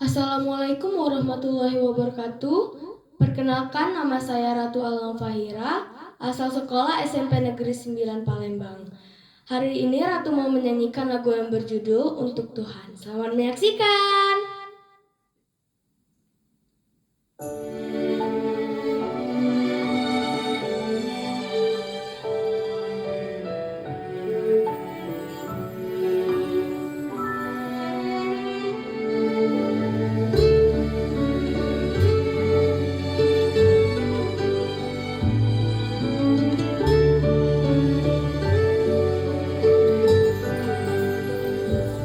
Assalamualaikum warahmatullahi wabarakatuh. Perkenalkan, nama saya Ratu Alam Fahira, asal sekolah SMP Negeri 9 Palembang. Hari ini Ratu mau menyanyikan lagu yang berjudul Untuk Tuhan. Selamat menyaksikan.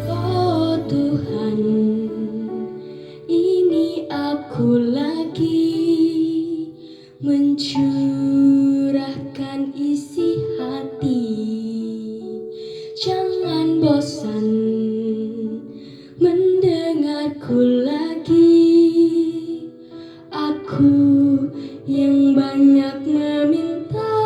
Oh Tuhan, ini aku lagi mencurahkan isi hati. Jangan bosan mendengarku lagi. Aku yang banyak meminta,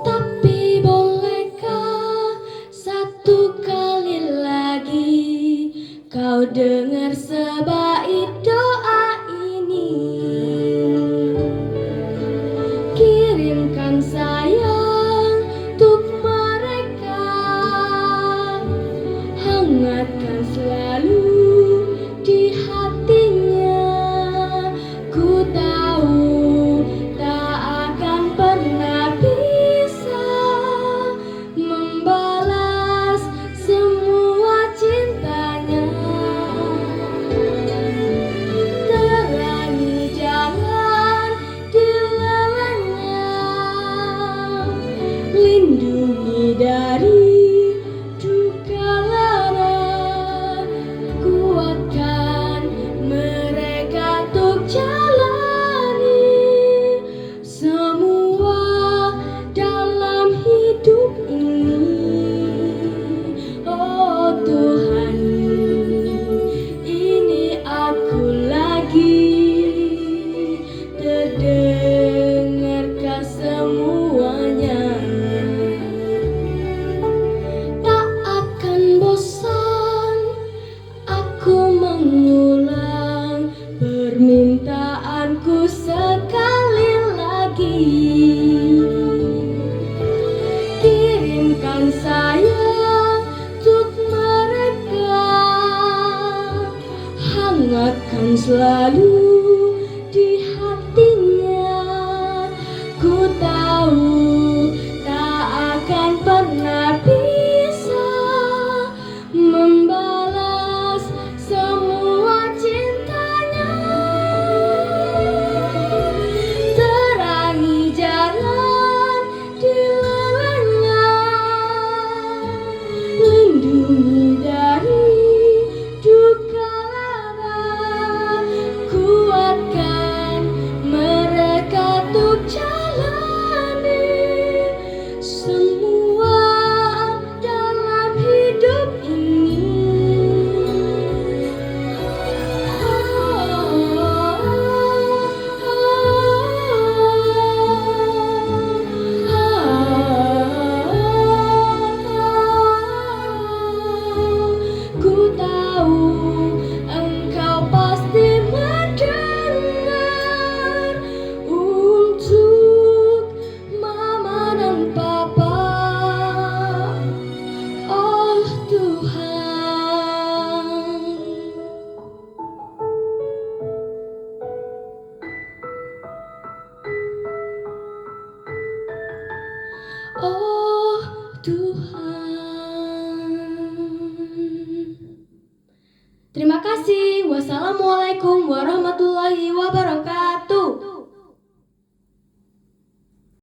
tapi bolehkah satu kali lagi kau dengar sebaik doa ini? Kirimkan sayang untuk mereka, hangatkan selalu di hatinya. Ku tahu tak akan pernah bisa membalas semua cintanya. Terangi jalan di lelahnya, lindungi dari duka lara, kuatkan mereka untuk jalani semua dalam hidup ini. Oh Tuhan, ini aku lagi, terdengarkah semuanya? Tak akan bosan aku mengulang permintaanku sekali lagi. Kirimkan sayang untuk mereka, hangatkan selalu di hatinya. Ku tahu tak akan pernah bisa membalas semua cintanya. Terangi jalan di lelahnya, lindungi dari duka lara, kuatkan mereka untuk jalani semua dalam hidup ini. Ku tahu engkau pasti mendengar untuk mama dan papa. Oh Tuhan, oh Tuhan. Terima kasih. Wassalamualaikum warahmatullahi wabarakatuh.